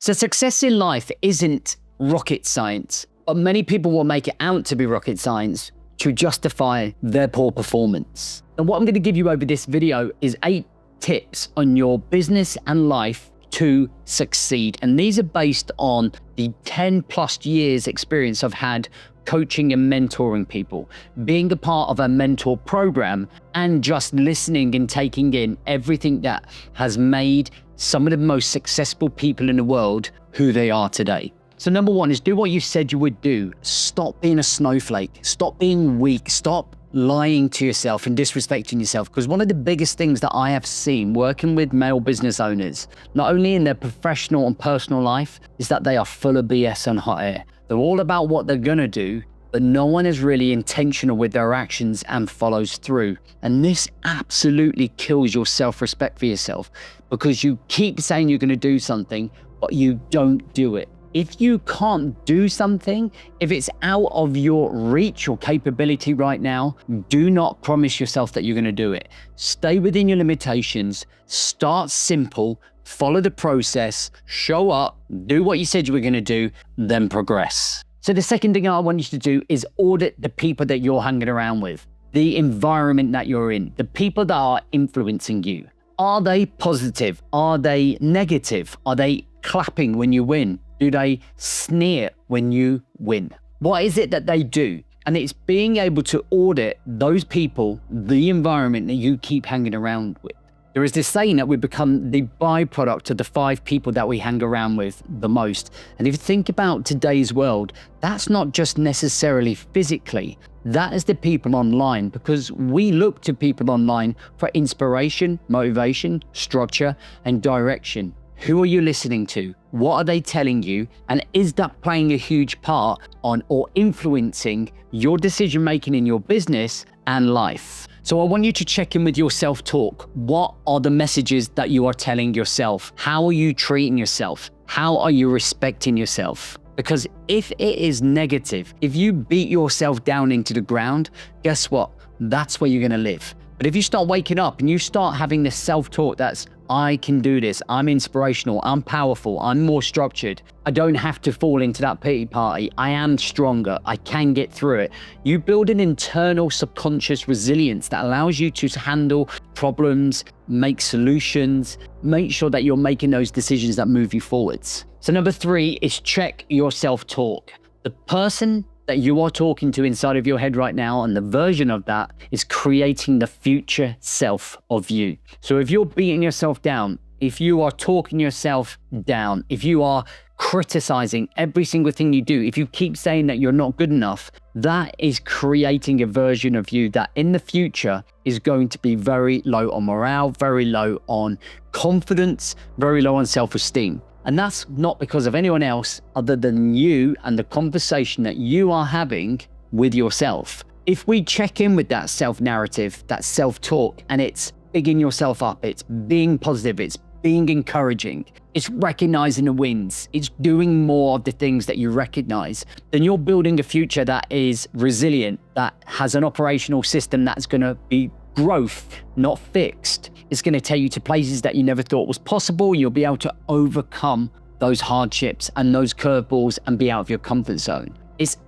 So success in life isn't rocket science, but many people will make it out to be rocket science to justify their poor performance. And what I'm going to give you over this video is 8 tips on your business and life to succeed. And these are based on the 10 plus years experience I've had coaching and mentoring people, being a part of a mentor program, and just listening and taking in everything that has made some of the most successful people in the world who they are today. So number 1 is do what you said you would do. Stop being a snowflake. Stop being weak. Stop lying to yourself and disrespecting yourself. Because one of the biggest things that I have seen working with male business owners, not only in their professional and personal life, is that they are full of BS and hot air. They're all about what they're gonna do, but no one is really intentional with their actions and follows through. And this absolutely kills your self-respect for yourself, because you keep saying you're gonna do something, but you don't do it. If you can't do something, if it's out of your reach or capability right now, do not promise yourself that you're gonna do it. Stay within your limitations, start simple, follow the process, show up, do what you said you were gonna do, then progress. So the second thing I want you to do is audit the people that you're hanging around with, the environment that you're in, the people that are influencing you. Are they positive? Are they negative? Are they clapping when you win? Do they sneer when you win? What is it that they do? And it's being able to audit those people, the environment that you keep hanging around with. There is this saying that we become the byproduct of the 5 people that we hang around with the most. And if you think about today's world, that's not just necessarily physically. That is the people online, because we look to people online for inspiration, motivation, structure, and direction. Who are you listening to? What are they telling you? And is that playing a huge part on or influencing your decision making in your business and life? So I want you to check in with your self-talk. What are the messages that you are telling yourself? How are you treating yourself? How are you respecting yourself? Because if it is negative, if you beat yourself down into the ground, guess what? That's where you're gonna live. But if you start waking up and you start having this self-talk that's, I can do this, I'm inspirational, I'm powerful, I'm more structured, I don't have to fall into that pity party, I am stronger, I can get through it. You build an internal subconscious resilience that allows you to handle problems, make solutions, make sure that you're making those decisions that move you forwards. So number 3 is check your self-talk. The person that you are talking to inside of your head right now, and the version of that is creating the future self of you. So if you're beating yourself down, if you are talking yourself down, if you are criticizing every single thing you do, if you keep saying that you're not good enough, that is creating a version of you that in the future is going to be very low on morale, very low on confidence, very low on self-esteem. And that's not because of anyone else other than you and the conversation that you are having with yourself. If we check in with that self-narrative, that self-talk, and it's bigging yourself up, it's being positive, it's being encouraging, it's recognizing the wins, it's doing more of the things that you recognize, then you're building a future that is resilient, that has an operational system that's going to be growth, not fixed. It's going to take you to places that you never thought was possible. You'll be able to overcome those hardships and those curveballs and be out of your comfort zone.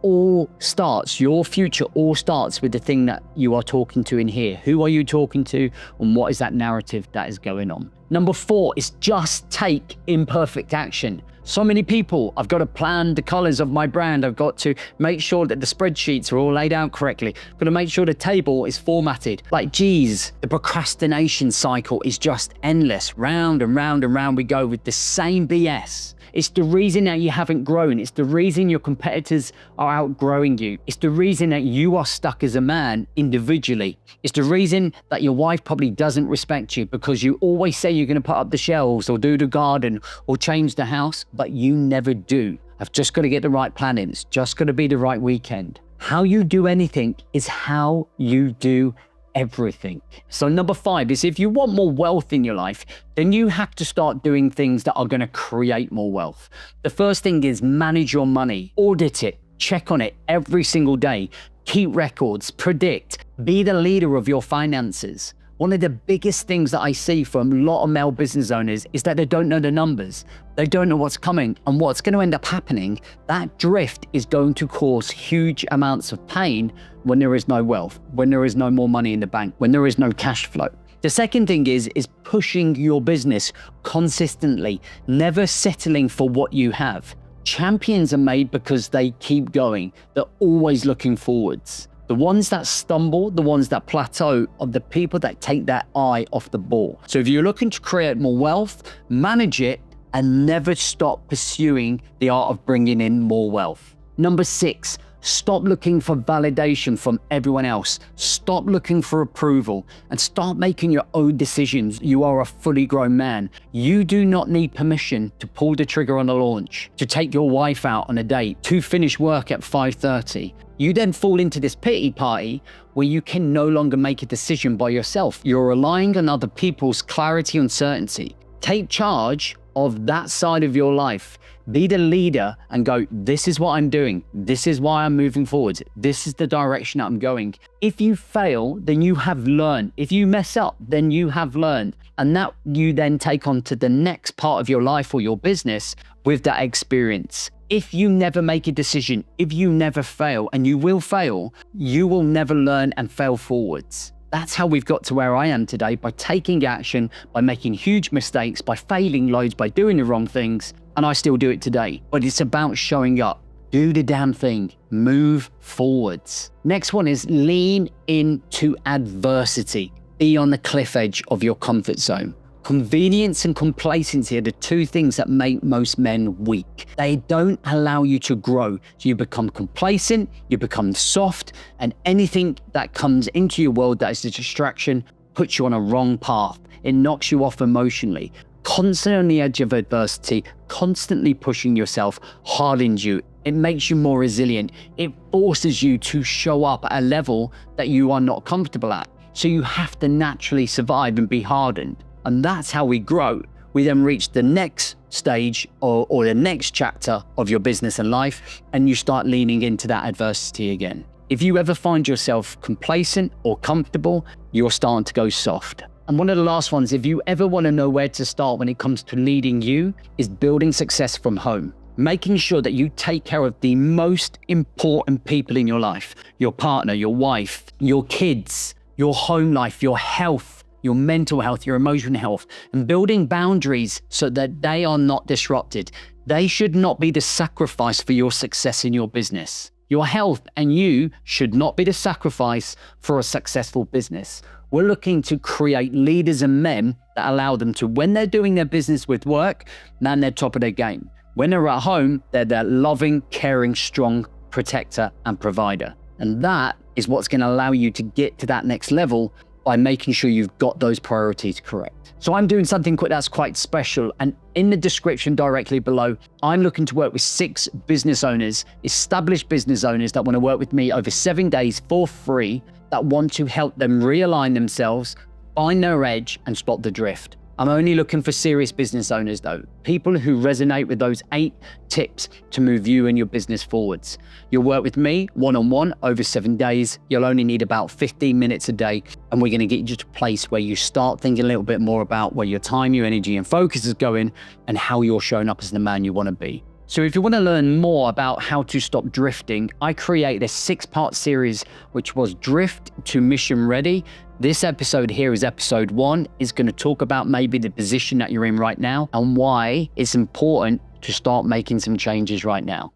Your future all starts with the thing that you are talking to in here. Who are you talking to, and what is that narrative that is going on? Number 4 is just take imperfect action. So many people, I've got to plan the colors of my brand. I've got to make sure that the spreadsheets are all laid out correctly. I've got to make sure the table is formatted. Like, geez, the procrastination cycle is just endless. Round and round and round we go with the same BS. It's the reason that you haven't grown. It's the reason your competitors are outgrowing you. It's the reason that you are stuck as a man individually. It's the reason that your wife probably doesn't respect you, because you always say you're going to put up the shelves or do the garden or change the house, but you never do. I've just got to get the right plan in. It's just got to be the right weekend. How you do anything is how you do everything. So number 5 is, if you want more wealth in your life, then you have to start doing things that are going to create more wealth. The first thing is manage your money, audit it, check on it every single day, keep records, predict, be the leader of your finances. One of the biggest things that I see from a lot of male business owners is that they don't know the numbers. They don't know what's coming, and what's going to end up happening, that drift is going to cause huge amounts of pain when there is no wealth, when there is no more money in the bank, when there is no cash flow. The second thing is pushing your business consistently, never settling for what you have. Champions are made because they keep going. They're always looking forwards. The ones that stumble, the ones that plateau, are the people that take their eye off the ball. So if you're looking to create more wealth, manage it and never stop pursuing the art of bringing in more wealth. Number 6, stop looking for validation from everyone else. Stop looking for approval and start making your own decisions. You are a fully grown man. You do not need permission to pull the trigger on a launch, to take your wife out on a date, to finish work at 5:30. You then fall into this pity party where you can no longer make a decision by yourself. You're relying on other people's clarity and certainty. Take charge of that side of your life. Be the leader and go, this is what I'm doing. This is why I'm moving forward. This is the direction I'm going. If you fail, then you have learned. If you mess up, then you have learned. And that you then take on to the next part of your life or your business with that experience. If you never make a decision, if you never fail, and you will fail, you will never learn and fail forwards. That's how we've got to where I am today, by taking action, by making huge mistakes, by failing loads, by doing the wrong things. And I still do it today. But it's about showing up. Do the damn thing. Move forwards. Next one is lean into adversity. Be on the cliff edge of your comfort zone. Convenience and complacency are the two things that make most men weak. They don't allow you to grow. You become complacent, you become soft, and anything that comes into your world that is a distraction puts you on a wrong path. It knocks you off emotionally. Constantly on the edge of adversity, constantly pushing yourself hardens you. It makes you more resilient. It forces you to show up at a level that you are not comfortable at. So you have to naturally survive and be hardened. And that's how we grow. We then reach the next stage or the next chapter of your business and life, and you start leaning into that adversity again. If you ever find yourself complacent or comfortable, you're starting to go soft. And one of the last ones, if you ever want to know where to start when it comes to leading you, is building success from home. Making sure that you take care of the most important people in your life, your partner, your wife, your kids, your home life, your health, your mental health, your emotional health, and building boundaries so that they are not disrupted. They should not be the sacrifice for your success in your business. Your health and you should not be the sacrifice for a successful business. We're looking to create leaders and men that allow them to, when they're doing their business with work, man, they're top of their game. When they're at home, they're that loving, caring, strong protector and provider. And that is what's going to allow you to get to that next level by making sure you've got those priorities correct. So I'm doing something that's quite special. And in the description directly below, I'm looking to work with 6 business owners, established business owners that want to work with me over 7 days for free, that want to help them realign themselves, find their edge, and spot the drift. I'm only looking for serious business owners though, people who resonate with those 8 tips to move you and your business forwards. You'll work with me one-on-one over 7 days. You'll only need about 15 minutes a day, and we're gonna get you to a place where you start thinking a little bit more about where your time, your energy, and focus is going, and how you're showing up as the man you wanna be. So if you want to learn more about how to stop drifting, I created a 6-part series, which was Drift to Mission Ready. This episode here is episode 1. It's going to talk about maybe the position that you're in right now and why it's important to start making some changes right now.